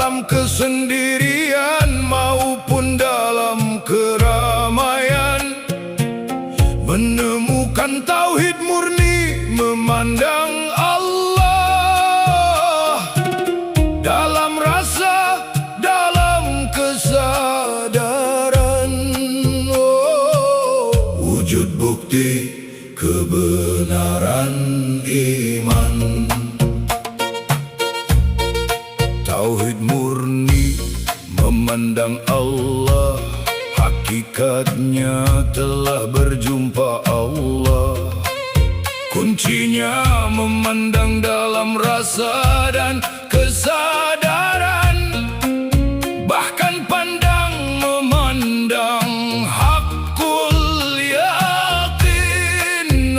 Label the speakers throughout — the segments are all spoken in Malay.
Speaker 1: dalam kesendirian maupun dalam keramaian, menemukan tauhid murni, memandang Allah dalam rasa, dalam kesadaran. Wujud bukti kebenaran iman. Tauhid murni, memandang Allah, hakikatnya telah berjumpa Allah. Kuncinya memandang dalam rasa dan kesadaran, bahkan pandang memandang hakul yakin.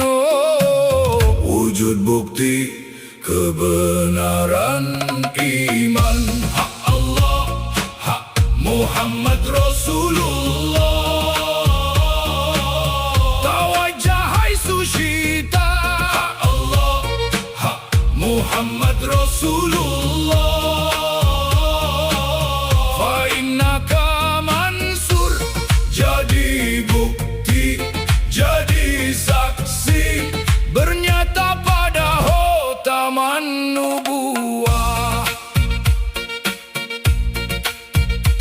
Speaker 1: Wujud bukti kebenaran iman. Hak Allah, hak Muhammad Rasulullah. Tawajjah haitsu syi'ta. Hak Allah, hak Muhammad Rasulullah. Fa innaka mansur, jadi bukti, jadi saksi, bernyata pada hotaman nubuwah.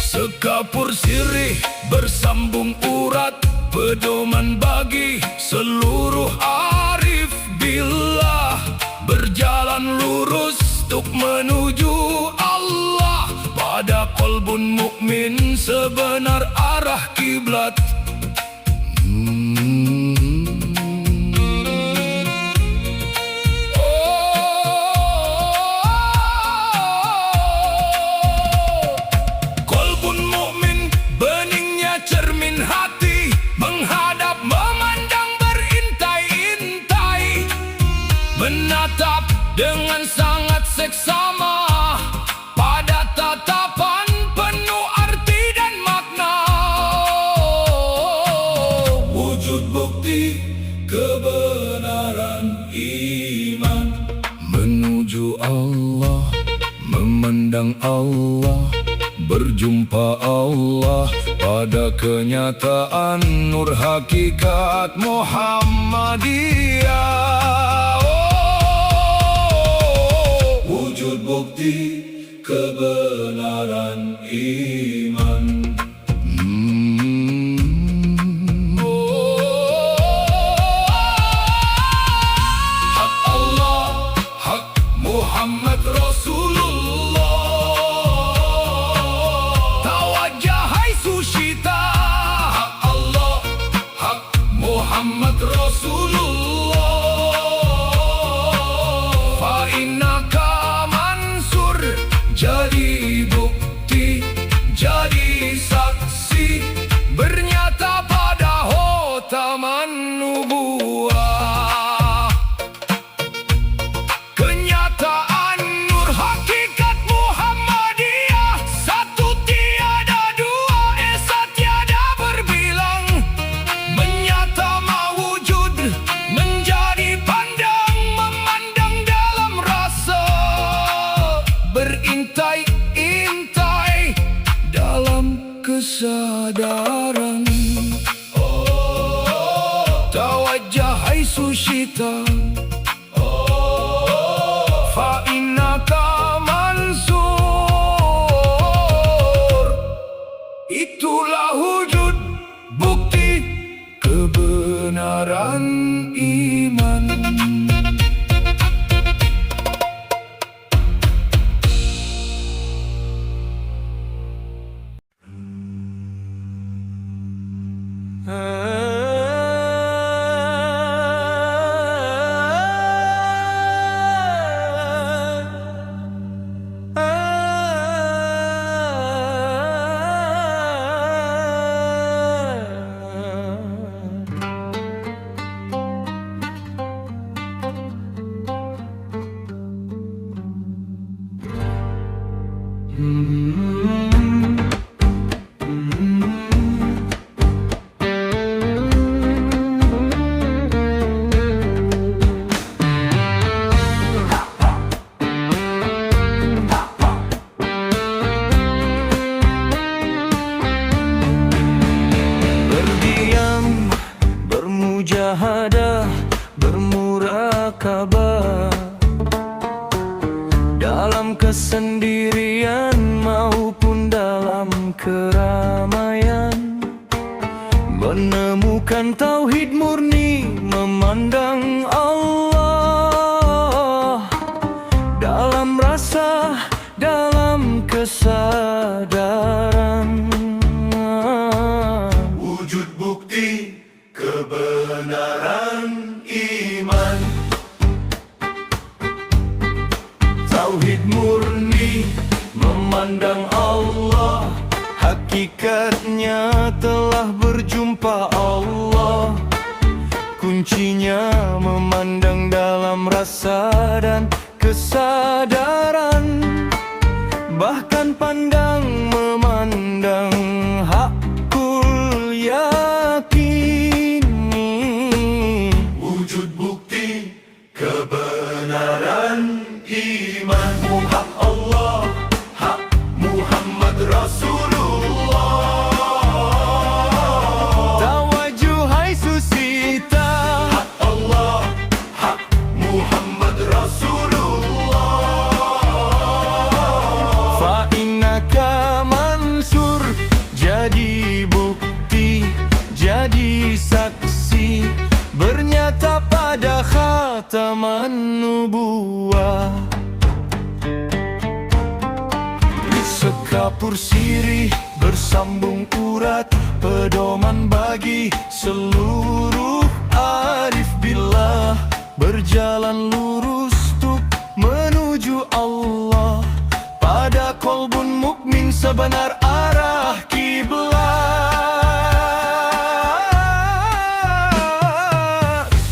Speaker 1: Sekapur sirih bersambung urat, pedoman bagi seluruh arif billah, berjalan lurus untuk menuju Allah, pada qalbun mukmin sebenar arah kiblat. Menatap dengan sangat seksama pada tatapan penuh arti dan makna. Wujud bukti kebenaran iman. Menuju Allah, memandang Allah, berjumpa Allah pada kenyataan nur hakikat Muhammadiyah. Wujud bukti kebenaran iman. Hak Allah, hak Muhammad Rasulullah. Tawajjah haitsu syi'ta. Hak Allah, hak Muhammad Rasulullah. Fa innaka mansur, jadi bukti, jadi saksi, bernyata pada hotaman nubuwah. Kenyataan nur hakikat Muhammadiyah, satu tiada dua, esa tiada berbilang, menyata mawujud, menjadi pandang, memandang dalam rasa, berintai-intai dalam kesadaran. Tawajjah haitsu syi'ta. Fa innaka mansur. Itulah wujud bukti kebenaran iman. kesendirian maupun dalam keramaian, menemukan tauhid murni, memandang Allah dalam rasa, dalam kesadaran.
Speaker 2: Wujud bukti kebenaran iman,
Speaker 1: Tauhid murni, memandang Allah, hakikatnya telah berjumpa Allah. Kuncinya memandang dalam rasa dan kesadaran, bahkan pandang memandang hakul yakini.
Speaker 2: wujud bukti kebenaran iman, hak Allah, hak Muhammad Rasulullah.
Speaker 1: Tawajuh hai susita,
Speaker 2: Hak Allah, hak Muhammad Rasulullah.
Speaker 1: fa innaka mansur, jadi bukti, jadi saksi, bernyata pada khataman nubuwah. Sekapur sirih bersambung urat, pedoman bagi seluruh arif billah, berjalan lurus tuk menuju Allah, pada kolbun mukmin sebenar arah kiblat.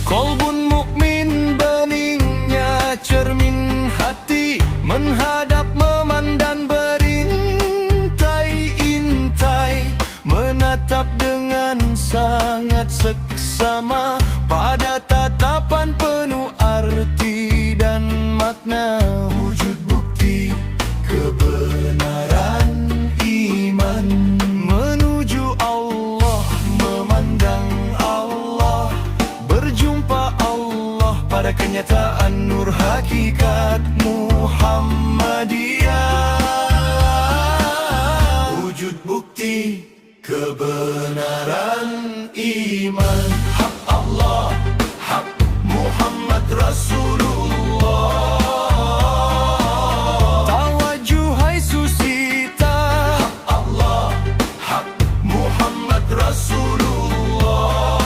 Speaker 1: Kolbun mukmin beningnya cermin hati, menghadap memandang berintai-intai, menatap dengan sangat seksama pada tatapan penuh arti dan makna.
Speaker 2: Wujud bukti kebenaran iman,
Speaker 1: Menuju Allah, memandang Allah, berjumpa Allah pada kenyataan nur hakikat Muhammadiyah.
Speaker 2: wujud bukti kebenaran iman, hak Allah, hak Muhammad Rasulullah.
Speaker 1: Tawajuh hai susita,
Speaker 2: Allah, hak Muhammad Rasulullah.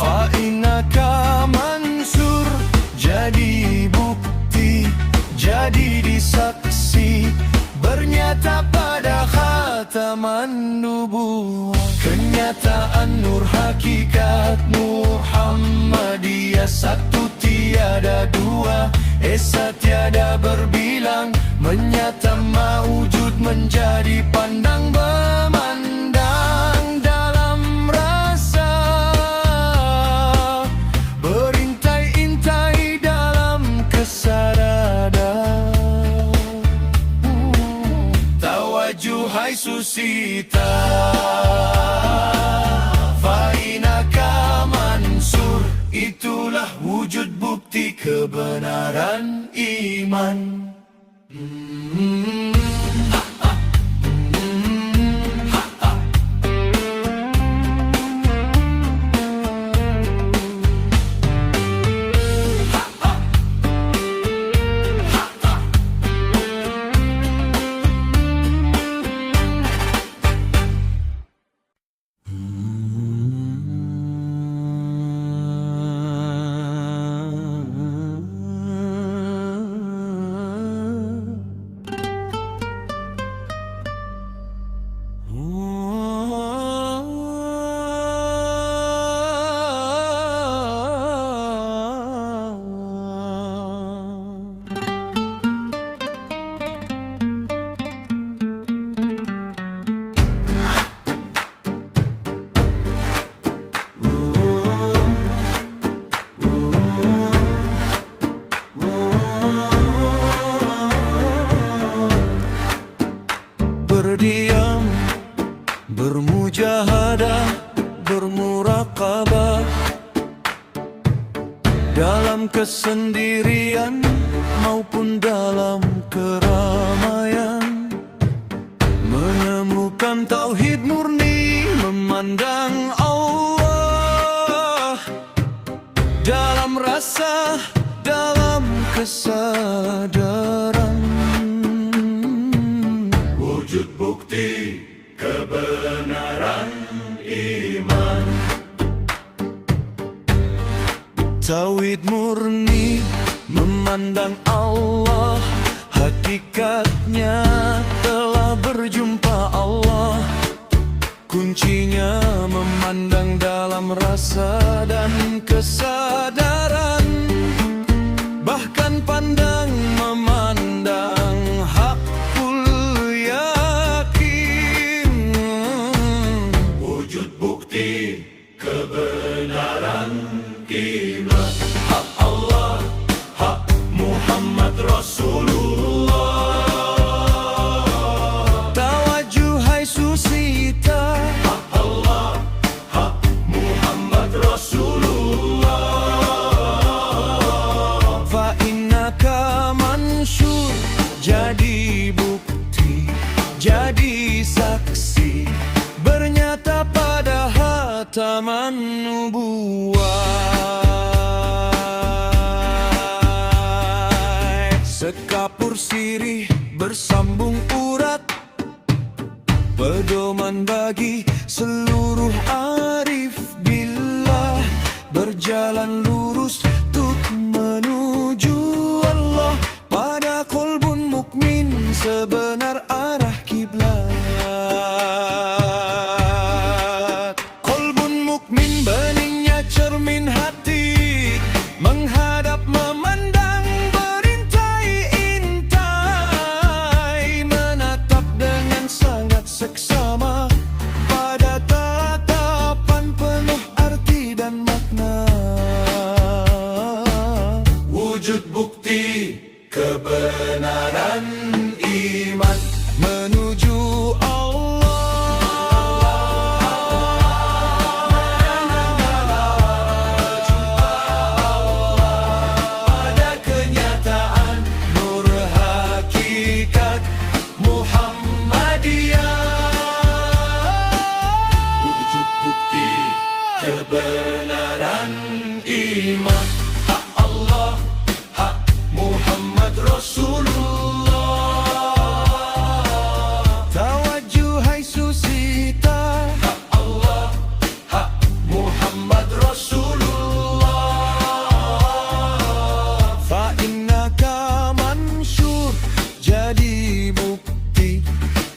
Speaker 1: fa innaka mansur, jadi bukti, jadi disaksi, bernyata pada khataman nubuwah. Kenyataan nur hakikat Muhammadiyah, satu tiada dua, esa tiada berbilang, menyata mawujud menjadi pandang memandang dalam rasa, berintai-intai dalam kesadaran. Tawajuh hai susita, fa innaka mansur, itulah wujud bukti kebenaran iman. Berdiam, bermujahadah, bermuraqabah, dalam kesendirian maupun dalam hakikatnya telah berjumpa Allah. Kuncinya memandang dalam rasa dan kesadaran, bahkan pandang memandang hakul yakin.
Speaker 2: Wujud bukti kebenaran kiblat, hak Allah, hak Muhammad Rasulullah.
Speaker 1: Tawajuh hai susita,
Speaker 2: Hak Allah, hak Muhammad Rasulullah.
Speaker 1: fa innaka mansyur, jadi bukti, jadi saksi, bernyata pada hataman nubuwah. Sekapur sirih bersambung urat, pedoman bagi seluruh arif billah, berjalan lurus tuk menuju Allah, pada kolbun mukmin sebenar arah kiblat. Kolbun mukmin beningnya cermin hati, menghadap memandang berintai-intai, menatap dengan sangat seksama pada tatapan penuh arti dan makna.
Speaker 2: Wujud bukti kebenaran iman
Speaker 1: Menuju
Speaker 2: pada kenyataan
Speaker 1: nur hakikat Muhammadiyah.
Speaker 2: wujud bukti kebenaran iman, hak Allah, hak Muhammad Rasulullah.
Speaker 1: Tawajuh hai susita,
Speaker 2: Hak Allah, hak Muhammad Rasulullah.
Speaker 1: fa innaka mansyur, jadi bukti,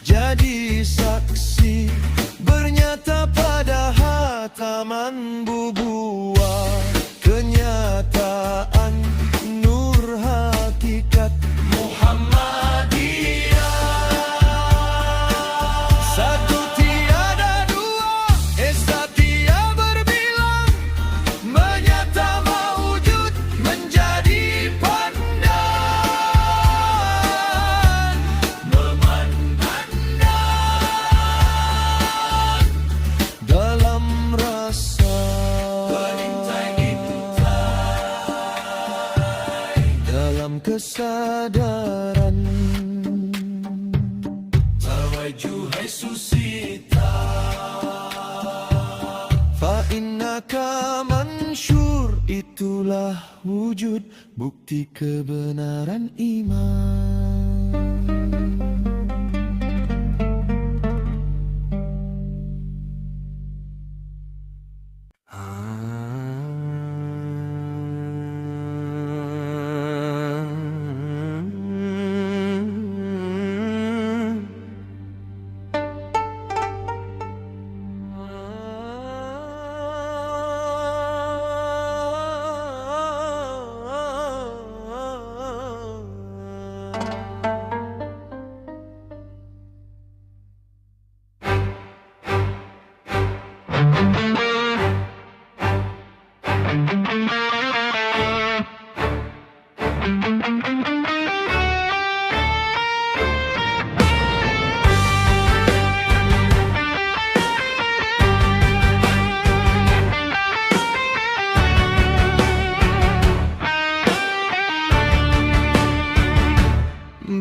Speaker 1: jadi saksi, bernyata pada hataman bubuah, kenyataan nur hakikat
Speaker 2: Muhammadiyah.
Speaker 1: satu tiada dua, esa tiada berbilang, menyata mewujud menjadi pandan,
Speaker 2: Memandang
Speaker 1: dalam rasa, dalam kesadaran.
Speaker 2: tawajuh hai susita,
Speaker 1: Fa innaka mansyur, itulah wujud bukti kebenaran iman.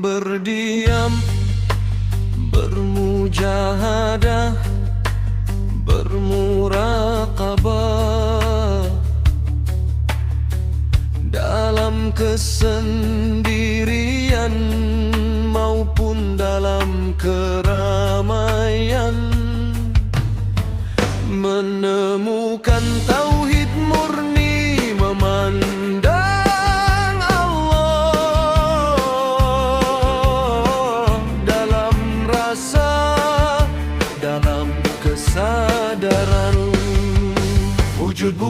Speaker 1: Berdiam, bermujahadah, bermuraqabah, dalam kesendirian maupun dalam keramaian, menemukan tauhid murni, memandang Allah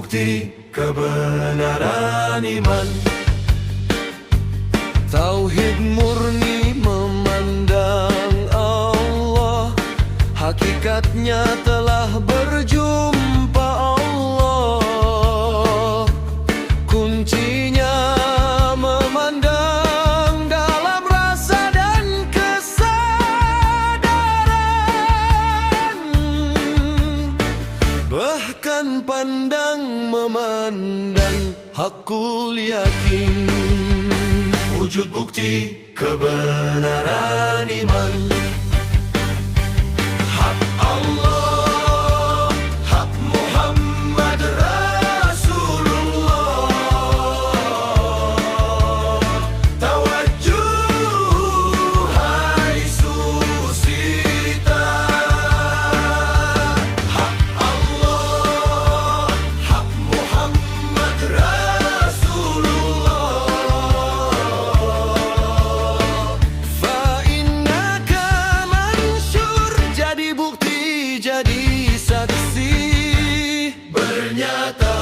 Speaker 2: bukti kebenaran iman.
Speaker 1: Tauhid murni memandang Allah, hakikatnya telah berjumpa Allah. Kuncinya memandang dalam rasa dan kesadaran. Bahkan pandang memandang hakul yakin.
Speaker 2: Wujud bukti kebenaran iman. Hak Allah, hak Muhammad Rasulullah. Tawajjuh hai susita. Hak Allah, hak Muhammad Rasulullah.
Speaker 1: Fa'innaka mansyur, jadi bukti, jadi saksi.
Speaker 2: Bernyata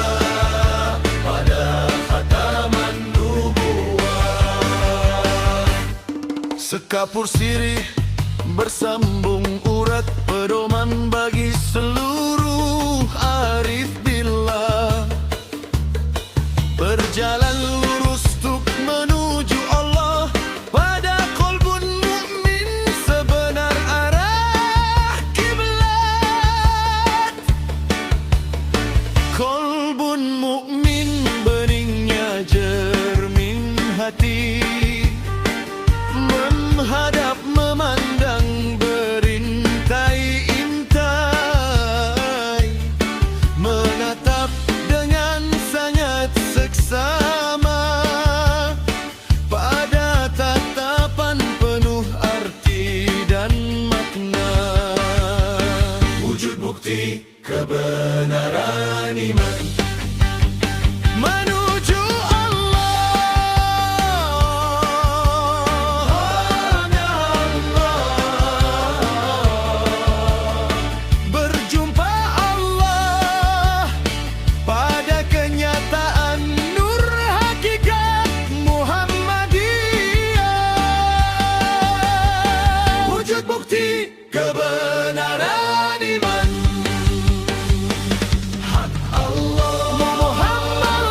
Speaker 2: pada khataman nubuwah.
Speaker 1: Sekapur sirih bersambung urat, pedoman bagi seluruh arif billah. Berjalan lurus untuk menuju Allah, pada qalbun mukmin sebenar arah kiblat. Qalbun mukmin beningnya jermin hati, menghadap memandang berintai-intai, menatap dengan sangat seksama, pada tatapan penuh arti dan makna.
Speaker 2: Wujud bukti kebenaran iman.
Speaker 1: Menuju Allah, hanya Allah. Berjumpa Allah pada kenyataan nur hakikat Muhammadiyah.
Speaker 2: Wujud bukti kebenaran iman. Hak Allah,
Speaker 1: Muhammad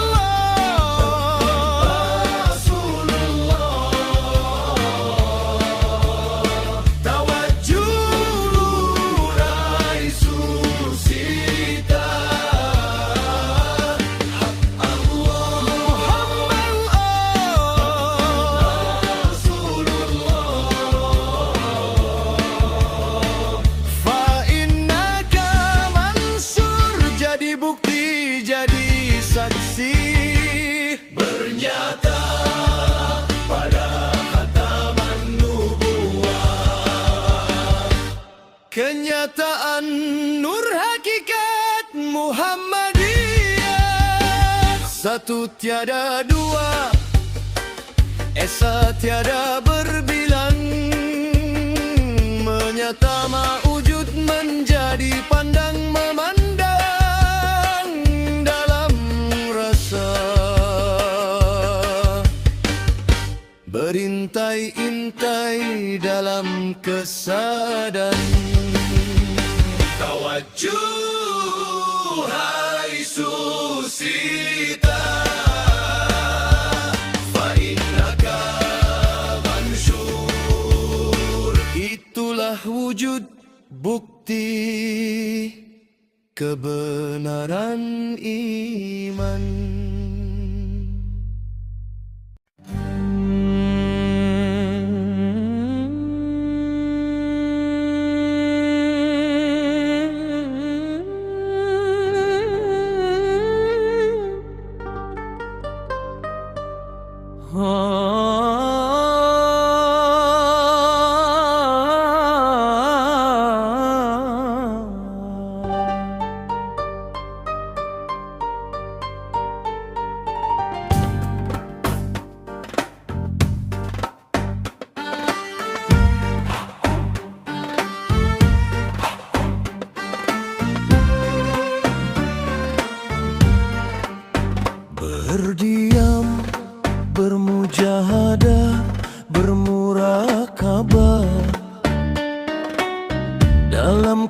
Speaker 2: Rasulullah. Tawajjuh rai susita. Hak Allah, Rasulullah.
Speaker 1: Fa'innaka mansur, jadi bukti, jadi saksi.
Speaker 2: Bernyata pada khataman nubuwah.
Speaker 1: Kenyataan nur hakikat Muhammadiyah. Satu tiada dua, esa tiada berbilang. Menyata mawujud menjadi pandang memandang dalam rasa, berintai-intai dalam kesadaran.
Speaker 2: Tawajjuh hai susita. Fa'innaka mansyur.
Speaker 1: Itulah wujud bukti kebenaran iman.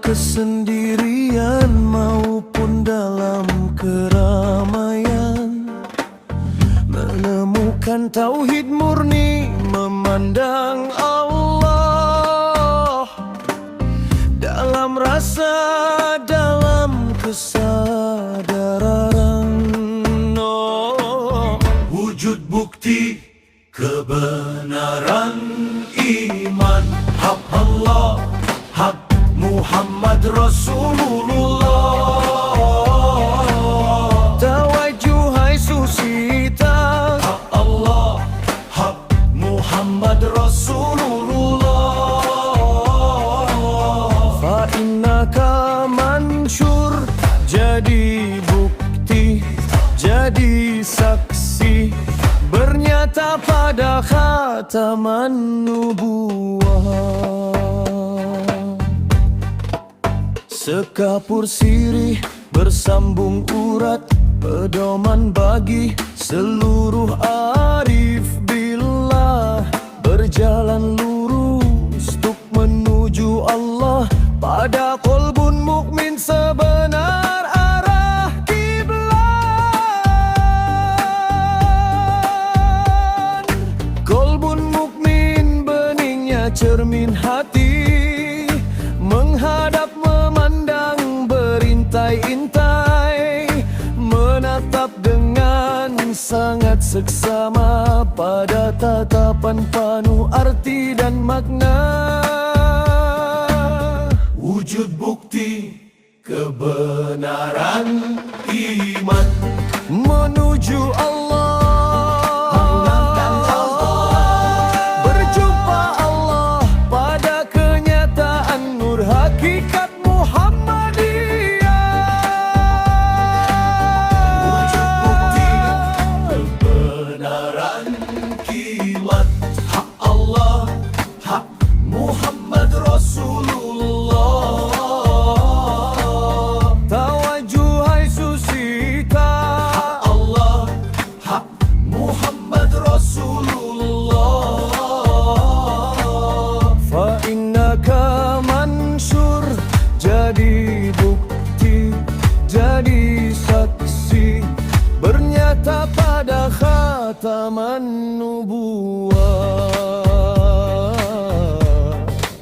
Speaker 1: kesendirian maupun dalam keramaian, menemukan tauhid murni, memandang Allah dalam rasa, dalam kesadaran.
Speaker 2: Wujud bukti kebenaran iman, hak Allah, hak Muhammad Rasulullah.
Speaker 1: Tawajuh hai susita,
Speaker 2: Hak Allah, hak Muhammad Rasulullah.
Speaker 1: fa innaka mansyur, jadi bukti, jadi saksi, bernyata pada khataman nubuwah. Sekapur sirih bersambung urat, pedoman bagi seluruh arif billah, berjalan lurus untuk menuju Allah pada qalbun mukmin sebenar arah kiblat. Qalbun mukmin beningnya cermin hati, menghadap memandang berintai-intai, menatap dengan sangat seksama pada tatapan penuh arti dan makna.
Speaker 2: Wujud bukti kebenaran iman,
Speaker 1: Menuju Allah, berjumpa Allah pada kenyataan nur hakikat Muhammadiyah.
Speaker 2: wujud bukti kebenaran kilat, hak Allah, hak Muhammad Rasulullah.
Speaker 1: Tawajuh hai susita,
Speaker 2: Hak Allah, hak Muhammad Rasulullah.
Speaker 1: fa innaka mansur, jadi bukti, jadi saksi, bernyata pada khataman nubuwah.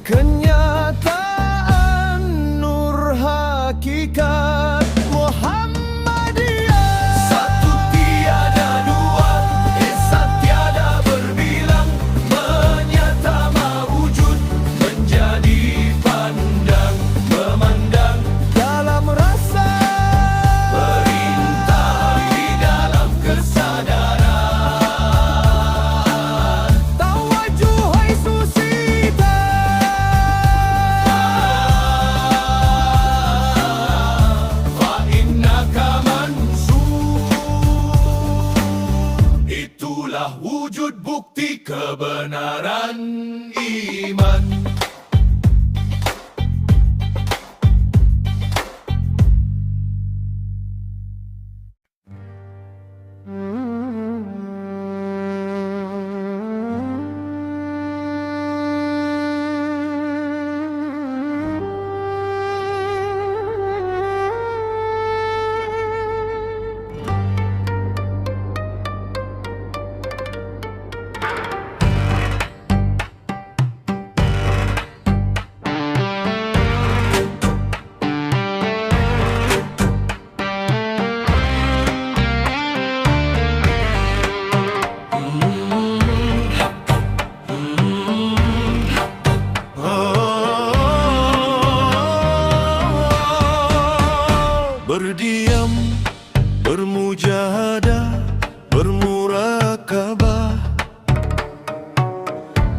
Speaker 1: Kenyataan nur hakikat Muhammadiyah.
Speaker 2: Satu tiada dua, esa tiada berbilang, menyata mewujud, menjadi pandang, memandang,
Speaker 1: Dalam rasa,
Speaker 2: perintah di dalam kesadaran.
Speaker 1: tawajuh hai susita,
Speaker 2: Fa innaka mansur. Itulah wujud bukti kebenaran iman.
Speaker 1: berdiam, bermujahadah, bermurakabah,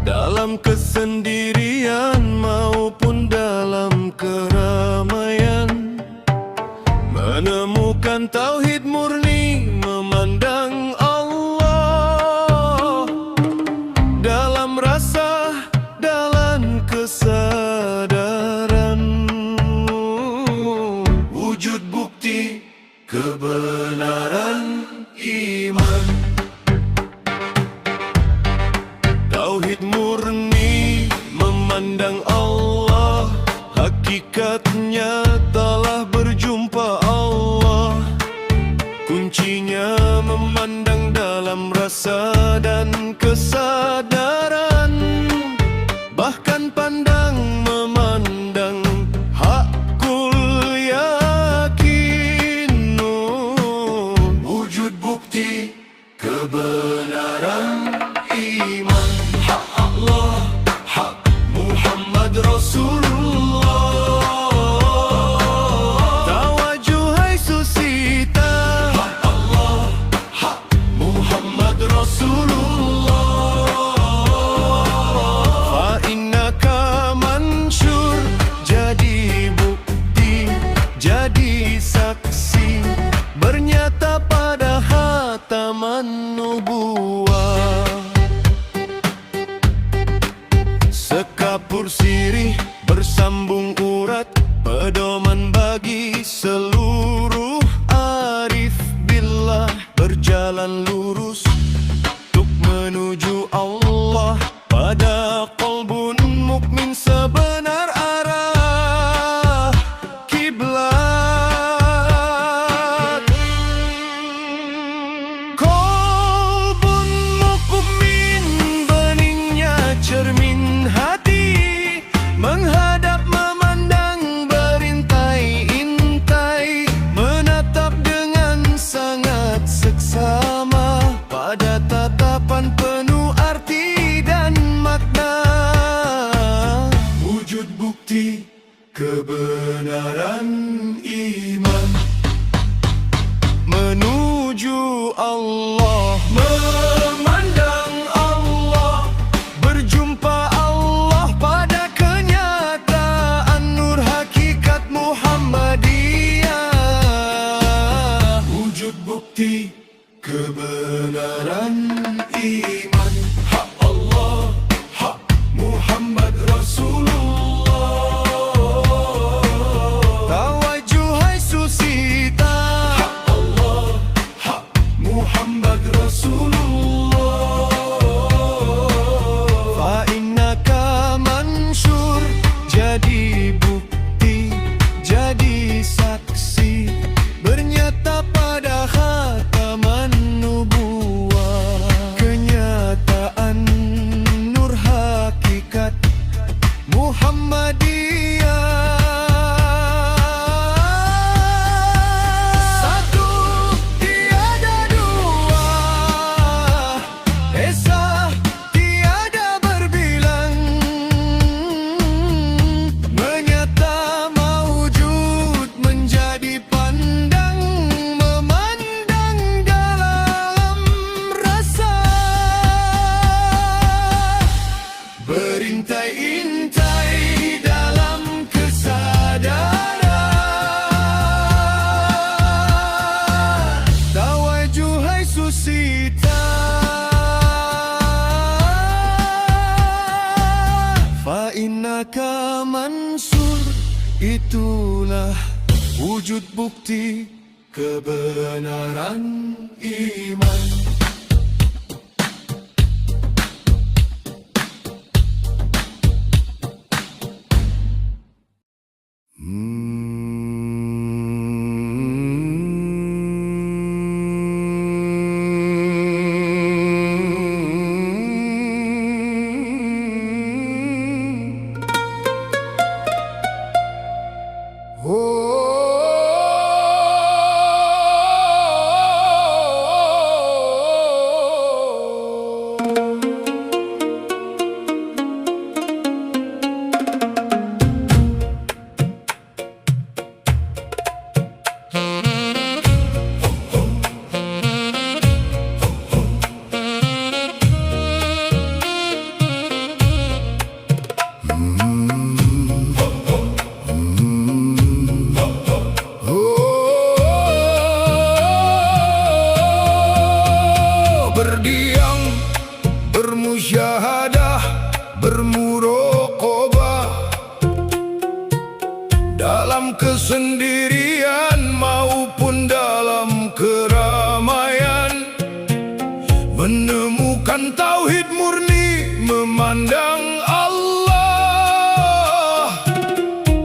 Speaker 1: dalam kesendirian maupun dalam keramaian, menemukan tauhid murni, memandang Allah dalam rasa, dalam kesadaran.
Speaker 2: Wujud bukti kebenaran iman,
Speaker 1: tauhid murni, memandang Allah, hakikat Sekapur sirih bersambung urat, pedoman bagi seluruh arif billah. Berjalan lurus untuk menuju Allah, pada qalbun mukmin sebenar arah kiblat. Qalbun mukmin beningnya cermin hati, menghadap memandang berintai-intai, menatap dengan sangat seksama, pada tatapan penuh arti dan makna.
Speaker 2: Wujud bukti kebenaran iman
Speaker 1: Menuju Allah, memandang Allah, berjumpa Allah pada kenyataan nur hakikat Muhammadiyah.
Speaker 2: Wujud bukti kebenaran iman. Hak Allah, hak Muhammad Rasulullah.
Speaker 1: Tawajuhai susita,
Speaker 2: Hak Allah, hak Muhammad Rasulullah.
Speaker 1: fa innaka mansur, jadi bukti, jadi saksi, bernyata pada khataman nubuwah, kenyataan nur hakikat Muhammadiyah. Satu tiada dua, esa tiada berbilang, menyata maujud menjadi pandang, memandang dalam rasa, berintai-intai dalam kesadaran. Tawajuhai susita, fa innaka mansur, itulah wujud bukti
Speaker 2: Kebenaran iman. Berdiam, bermusyahadah, bermuraqabah, dalam kesendirian maupun dalam keramaian, menemukan tauhid murni, memandang Allah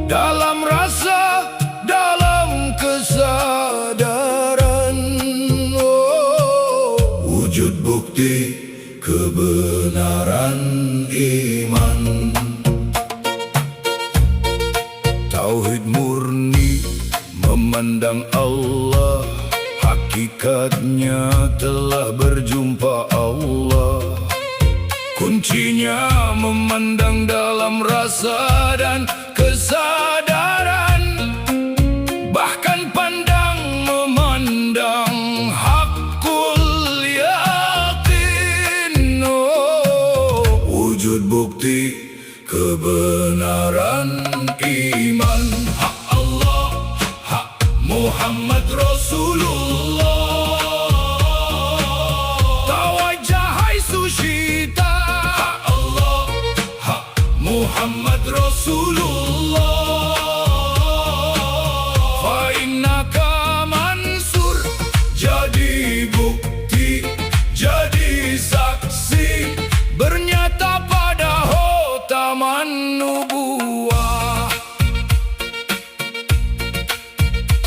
Speaker 2: dalam rasa, dalam kesadaran. Wujud bukti kebenaran iman. Tauhid murni, memandang Allah, hakikatnya telah berjumpa Allah. Kuncinya memandang dalam rasa dan kesadaran, bahkan pandang memandang hakul yakin. Wujud bukti kebenaran iman. Hak Allah, hak Muhammad Rasulullah. Tawajjahai sushita. Hak Allah, hak Muhammad Rasulullah. Fa innaka mansur, jadi bukti, jadi saksi, bernyata pada hotaman nubuah.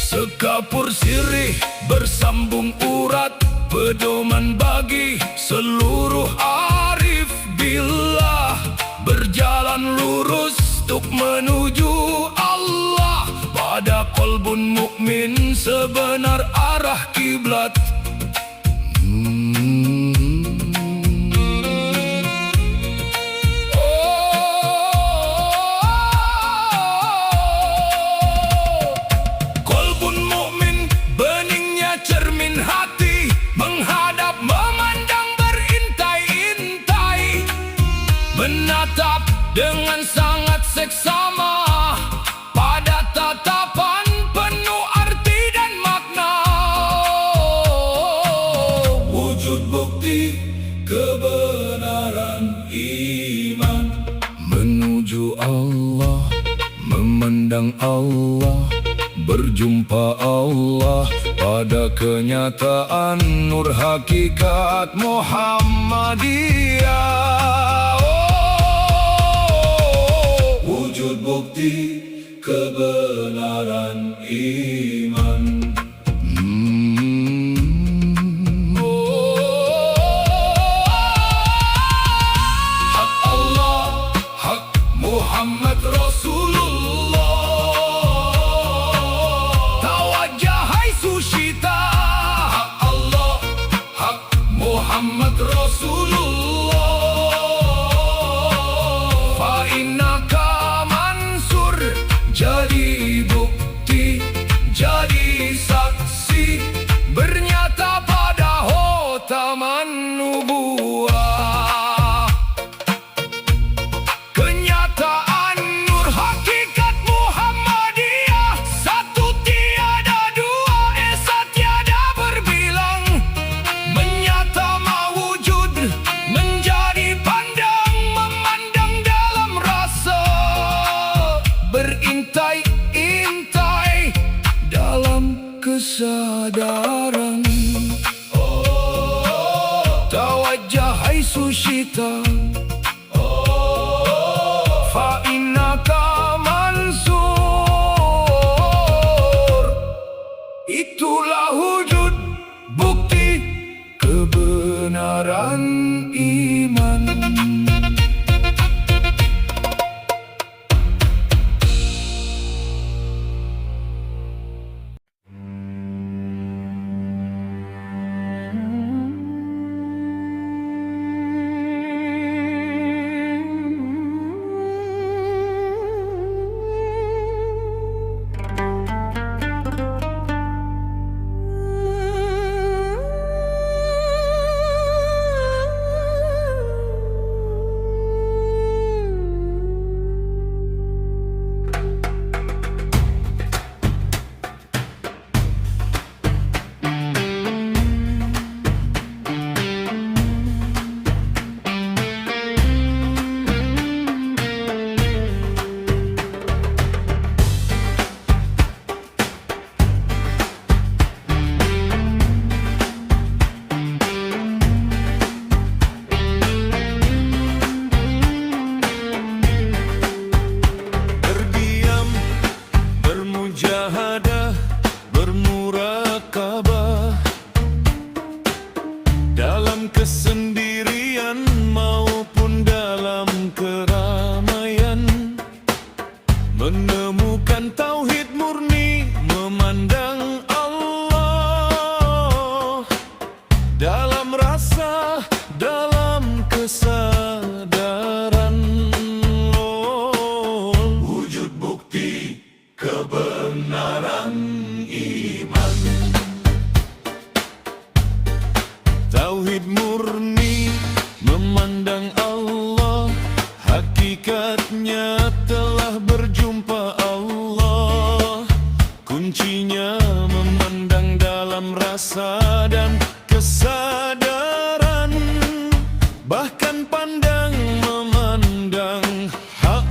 Speaker 2: Sekapur sirih bersambung urat, pedoman bagi seluruh arif billah, berjalan lurus untuk menuju Allah, pada qalbun mukmin sebenar arah kiblat. Qalbun mukmin beningnya cermin hati, menghadap memandang berintai-intai, menatap dengan sangat seksama pada tatapan penuh arti dan makna. Wujud bukti kebenaran iman, menuju Allah, memandang Allah, berjumpa Allah pada kenyataan nur hakikat Muhammadiyah. Wujud bukti kebenaran iman. Hak Allah, hak Muhammad Rasulullah. Tawajjah hai sushita. Hak Allah, hak Muhammad Rasulullah. Fa innaka mansur, jadi bukti, jadi saksi, bernyata pada hotaman nubuah. Kenyataan nur hakikat Muhammadiyah, satu tiada dua, esa tiada berbilang, menyata mawujud, menjadi pandang, memandang dalam rasa, berintai-intai dalam kesadaran. Tawajjah hai sushita. Fa innaka mansur, itulah wujud bukti kebenaran iman.
Speaker 1: Berdiam, bermujahadah, bermurakabah, dalam kesendirian maupun dalam keramaian, menemukan tauhid murni, memandang Allah dalam rasa, dalam kesadaran. Wujud bukti kebenaran iman. Tauhid murni, memandang Allah, hakikatnya telah berjumpa Allah. Kuncinya memandang dalam rasa dan kesadaran, bahkan pandang memandang hak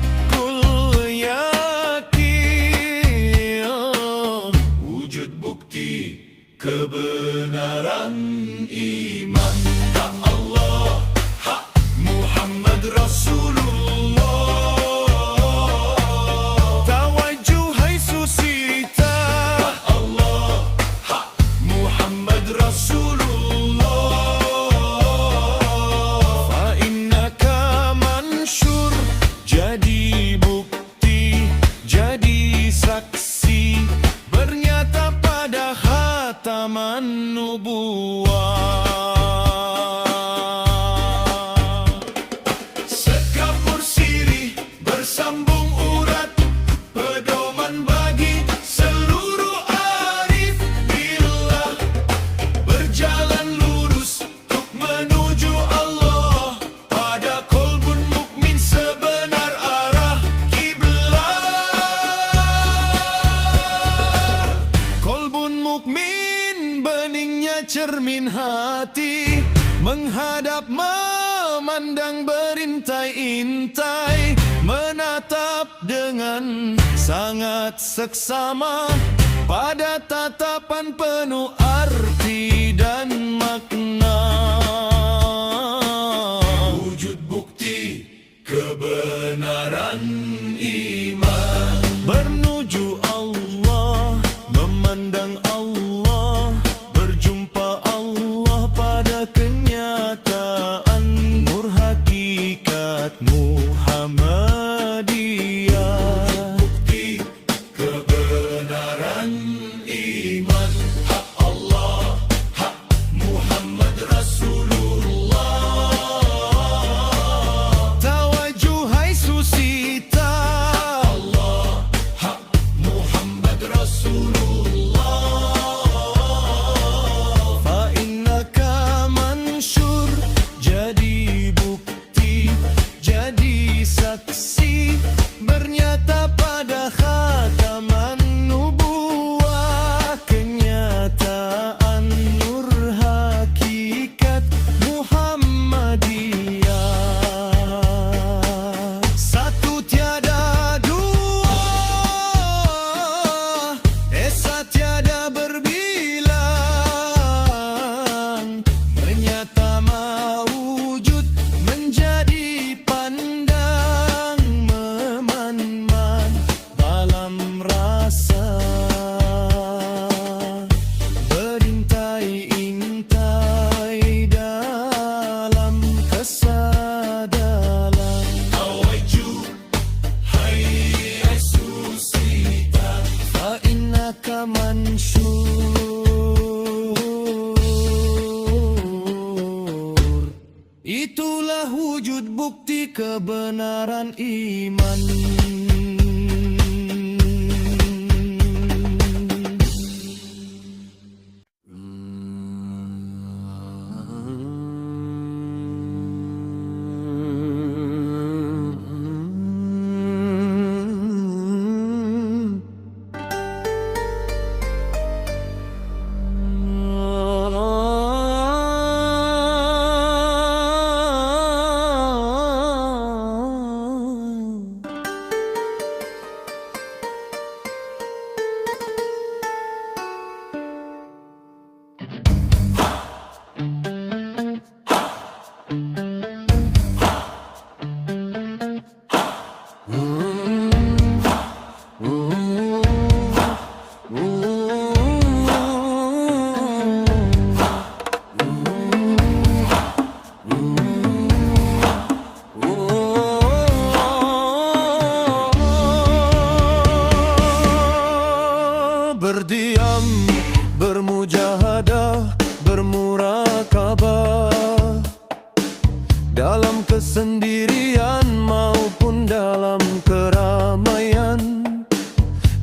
Speaker 1: cermin hati, menghadap memandang berintai-intai, menatap dengan sangat seksama pada tatapan penuh arti dan makna. Wujud bukti kebenaran iman, bernuju Allah, memandang Allah, berjumpa Allah pada kenyataan nur hakikat Muhammadiyah. Bukti kebenaran iman, hak Allah, hak Muhammad Rasulullah. Tawajuh hai susita, Allah, hak Muhammad Rasulullah. Fa innaka mansyur, jadi bukti, jadi saksi, bernyata pada khataman nubuwah, kenyataan nur hakikat Muhammadiyah. Satu tiada dua, esa tiada berbilang, menyata mewujud menjadi pandang, meman-man dalam rasa, berintai-intai dalam kesadaran. Tawajuh hai Yesusita, fa innaka mansyur. Itulah wujud bukti kebenaran iman. Berdiam, bermujahadah, bermurakabah, dalam kesendirian maupun dalam keramaian,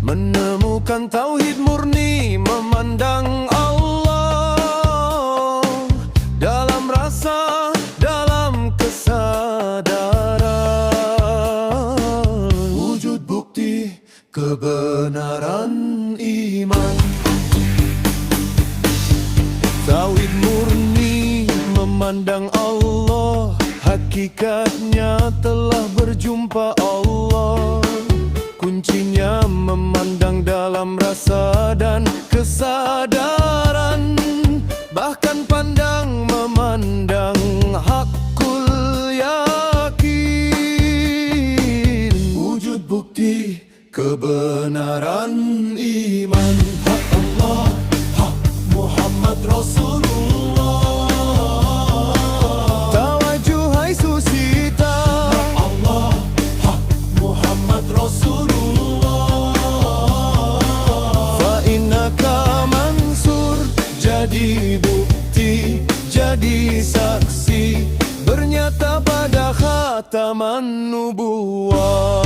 Speaker 1: menemukan tauhid murni, memandang Allah dalam rasa, dalam kesadaran. Wujud bukti kebenaran iman, tauhid murni, memandang Allah, hakikatnya telah berjumpa Allah. Kuncinya memandang dalam rasa dan kesadaran, bahkan pandang memandang hakul yakin. Wujud bukti kebenaran iman, hak Allah, hak Muhammad Rasulullah. Tawajuh hai susita, hak Allah, hak Muhammad Rasulullah. Fa innaka mansur, jadi bukti, jadi saksi, bernyata pada khataman nubuwah.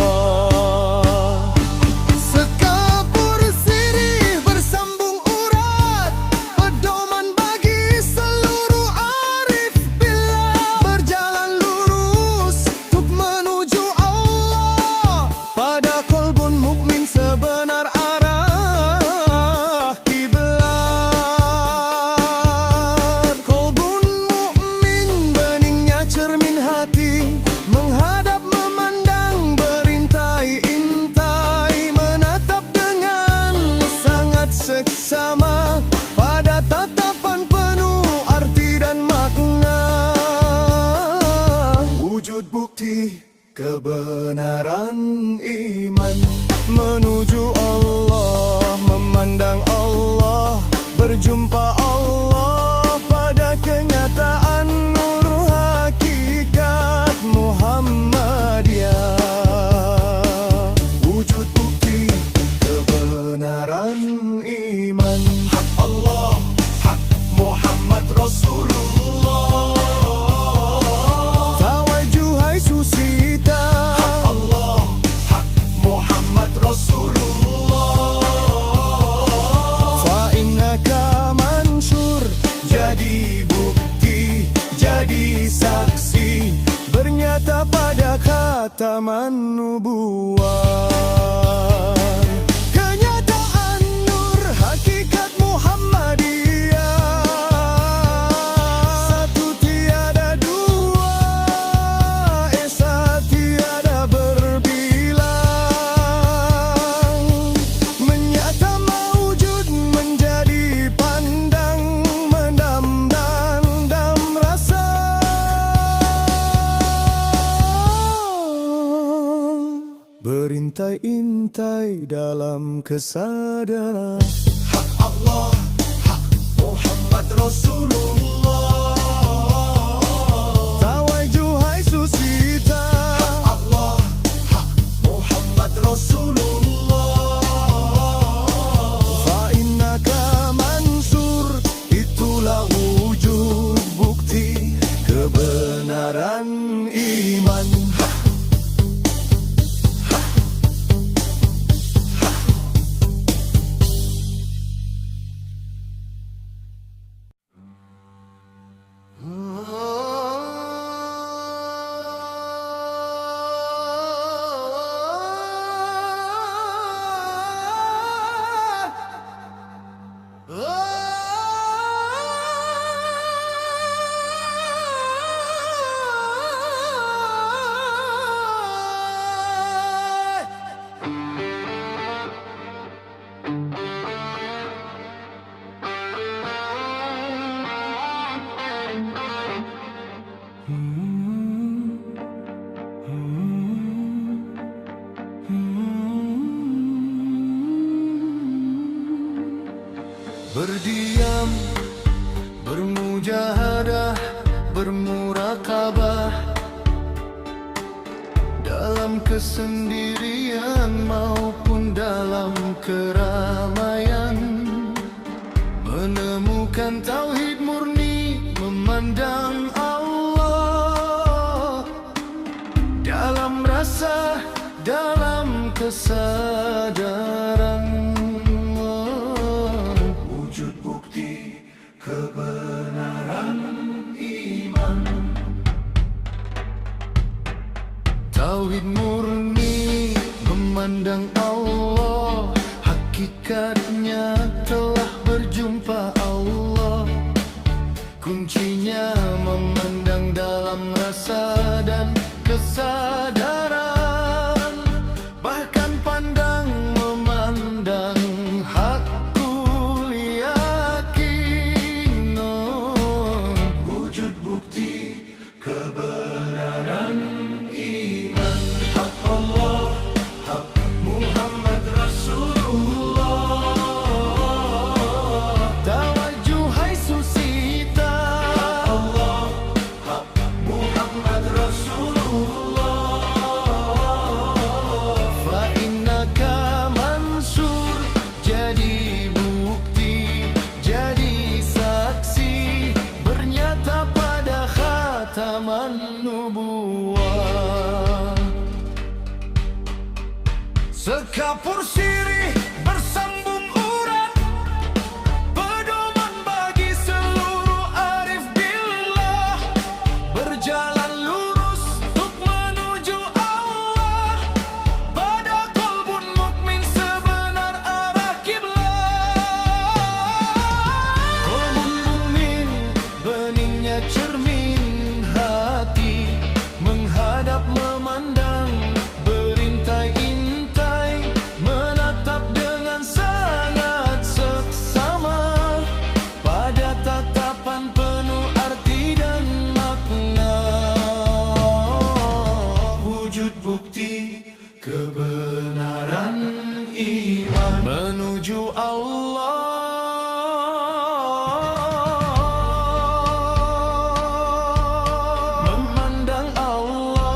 Speaker 1: Sekarang kebenaran iman. Menuju Allah, memandang Allah, berjumpa Allah pada kenyataan nur hakikat Muhammadiyah. Wujud bukti kebenaran iman. Hak Allah, hak Muhammad Rasulullah. Tawajuhai susita. Hak Allah, hak Muhammad Rasulullah. Fa innaka mansur, jadi bukti, jadi saksi, bernyata pada khataman nubuwah. Kenyataan nur hakikat Muhammadiyah, satu tiada dua, esa tiada berbilang. Menyata maujud menjadi pandang, mendam rasa. Berintai-intai dalam kesadaran. Hak Allah, hak Muhammad Rasulullah. Tawajuhai susita. Hak Allah, hak Muhammad Rasulullah. Fa innaka mansur, itulah wujud bukti kebenaran iman. Berdiam, bermujahadah, bermurakabah, dalam kesendirian maupun dalam keramaian, menemukan tauhid murni, memandang Allah dalam rasa, dalam kesadaran. Wujud bukti kebenaran iman. Tauhid murni, memandang Allah, hakikatnya telah berjumpa Allah. Kuncinya memandang dalam rasa dan kesadaran, bahkan pandang memandang hakul yakin. Wujud bukti kebenaran iman. Hak Allah, hak Muhammad Rasulullah. Tawajuhai susita. Hak Allah, hak Muhammad Rasulullah. Fa innaka mansur, jadi bukti, jadi saksi, bernyata pada khataman nubuwah. Sekapur sirih bersambung urat, pedoman bagi seluruh arif billah, berjalan lurus untuk menuju Allah, pada qalbun mukmin sebenar arah kiblat. Qalbun mukmin beningnya cermin hati, menghadap memandang, berintai-intai menatap kebenaran iman menuju Allah. Memandang Allah,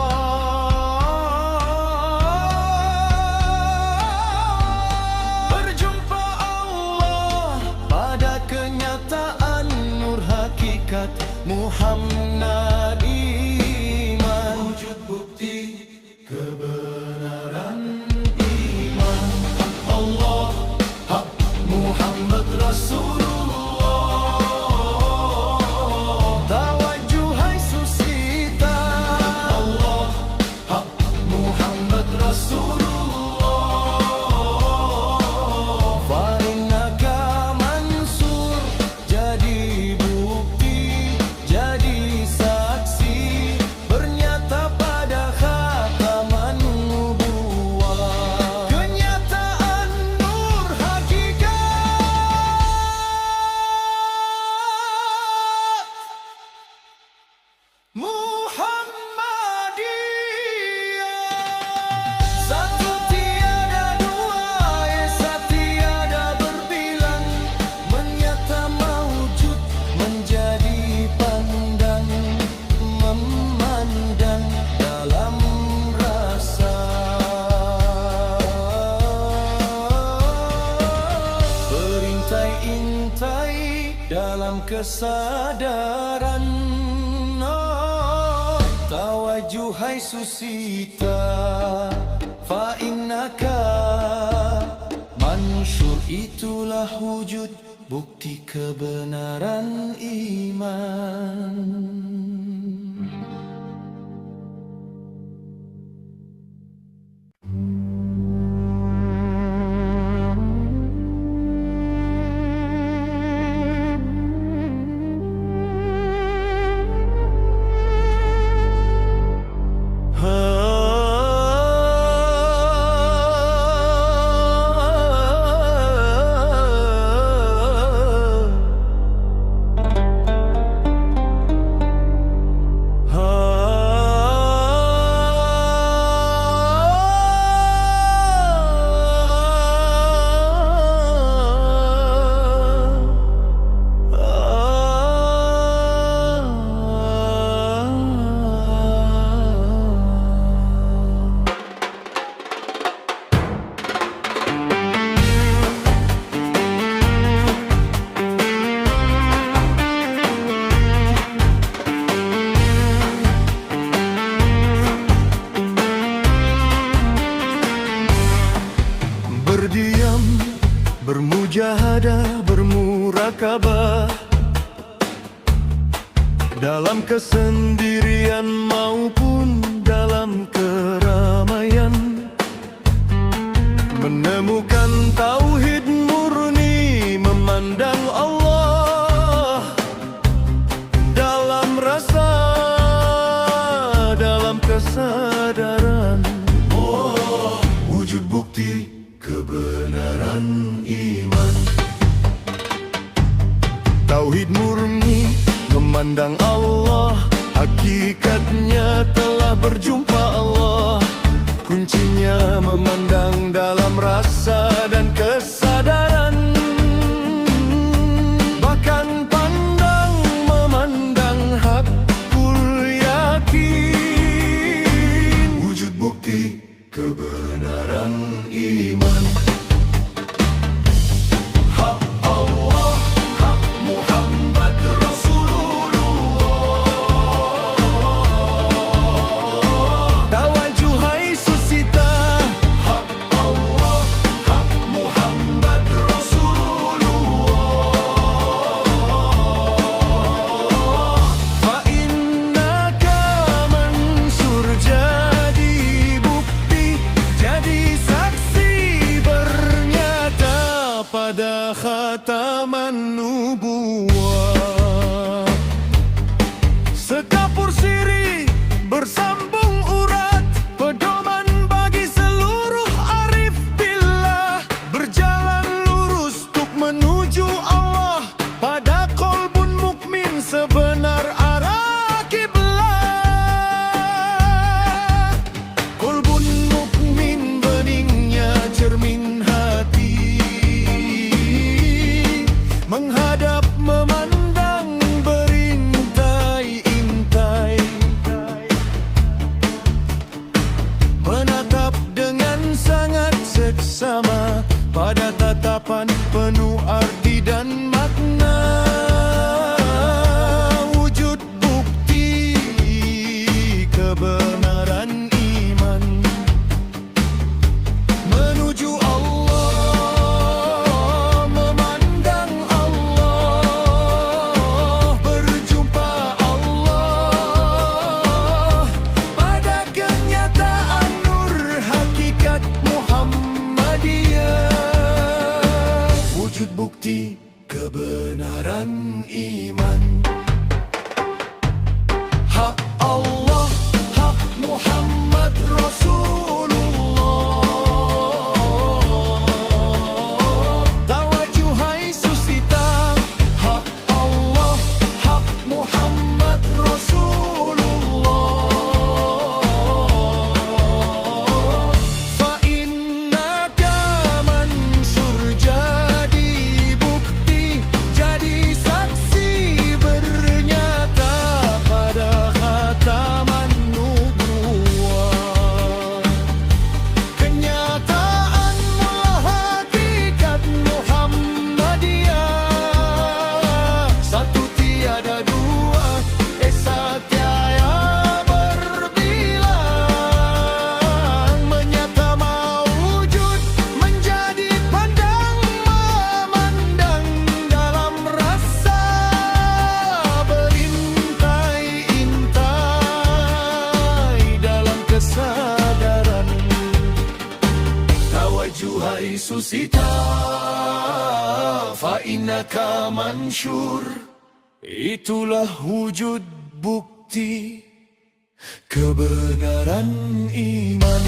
Speaker 1: berjumpa Allah pada kenyataan nur hakikat Muhammad iman. Wujud bukti kebenaran iman. Allah, hak Muhammad Rasulullah. Tawajuh hai susita. Allah, hak Muhammad Rasulullah. Fa innaka mansur, jadi bukti, jadi saksi, bernyata pada khataman nubuwah. Kenyataan nur hakikat Muhammadiyah. Satu tiada dua, esa tiada berbilang, menyata mewujud menjadi pandang, memandang dalam rasa. Berintai-intai dalam kesadaran. Tawajuh hai susita. Fa innaka mansur, itulah wujud bukti kebenaran iman. Berdiam, bermujahadah, bermurakabah dalam kesendirian maupun dalam keramaian, menemukan tauhid murni, memandang Allah dalam rasa, dalam kesadaran. Oh, wujud bukti kebenaran iman. Tauhid murni, memandang Allah, hakikatnya telah berjumpa Allah. Kuncinya memandang dalam rasa dan kesadaran. Bahkan pandang, memandang hakul yakin. Wujud bukti kebenaran iman. Hak Allah, hak Muhammad Rasulullah. Tawajuh hai susita. Hak Allah, hak Muhammad Rasulullah. Fa innaka mansur, jadi bukti, jadi saksi, bernyata pada khataman nubuwah. Sekapur siri bersambung urat, pedoman bagi seluruh arif billah, berjalan lurus untuk menuju Allah pada qalbun mukmin sebenar arah kiblat. Qalbun mukmin
Speaker 2: bukti kebenaran iman. Hak Allah, hak Muhammad Rasulullah. Tawajuhai susita. Hak Allah, hak Muhammad Rasulullah. Fa innaka mansur, jadi bukti, jadi saksi bernyata pada khataman nubuwah. Kenyataan hakikat Muhammadiyah, satu tiada dua, esa tiada berbilang. Menyata mawujud, menjadi pandang memandang dalam rasa, berintai-intai dalam kesadaran. Tawajuhai susita, fa innaka mansyur. Itulah wujud bukti kebenaran iman.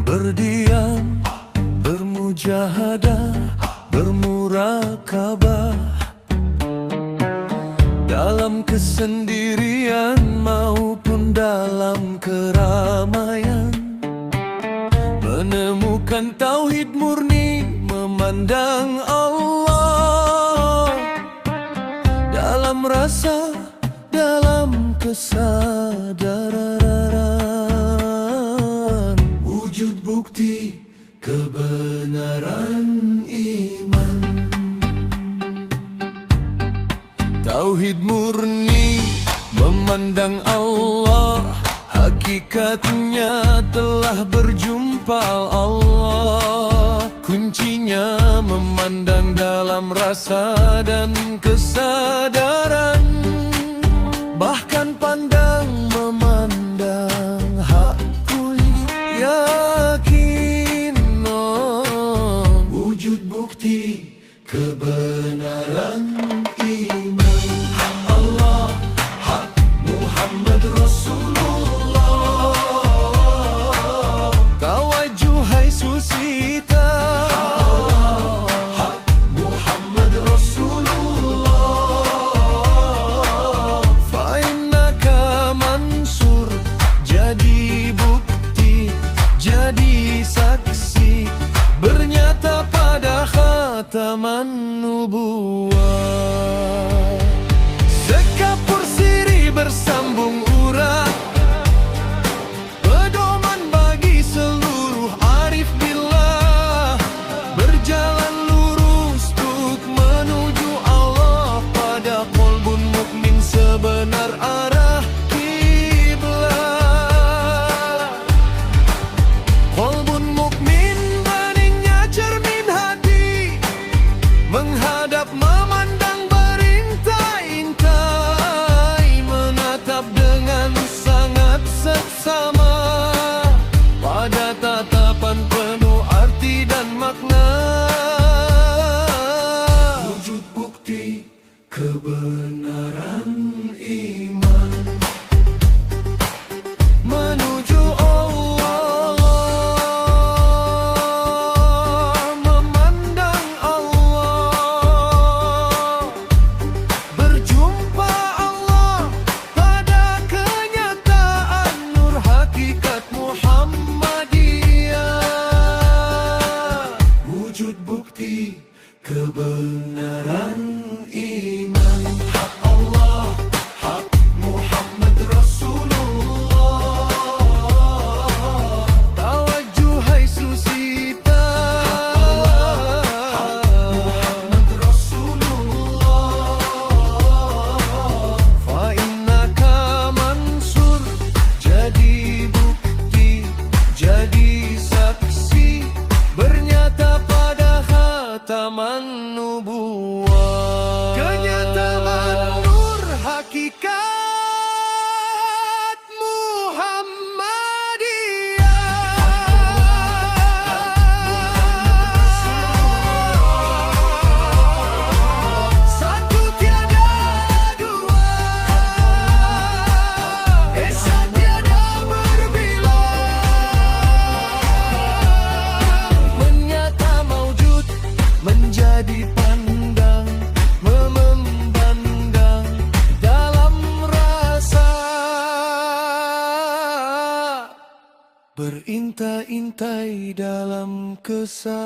Speaker 2: Berdiam, bermujahadah, bermurakabah dalam kesendirian maupun dalam keramaian. Menemukan tauhid murni, memandang Allah dalam rasa, dalam kesadaran. Wujud bukti kebenaran iman. Tauhid murni, memandang Allah, hakikatnya telah berjumpa Allah. Kuncinya memandang dalam rasa dan kesadaran. Bahkan pandang memandang, hakul yakin. Wujud bukti kebenaran iman. Hak Allah, hak Muhammad Rasulullah. Tawajuhai susita. Hak Muhammad Rasulullah. Fa innaka mansur, jadi bukti, jadi saksi bernyata pada khataman nubuwah. Sekapur siri bersambung urat, pedoman bagi seluruh arif billah. Berjalan lurus untuk menuju Allah, pada qalbun mukmin sebenar arah kiblat. Qalbun mukmin beningnya cermin hati, menghadap memandang berintai-intai, menatap dengan sangat seksama pada tatapan penuh arti dan makna. Wujud bukti kebenaran iman. Berintai-intai dalam kesadaran.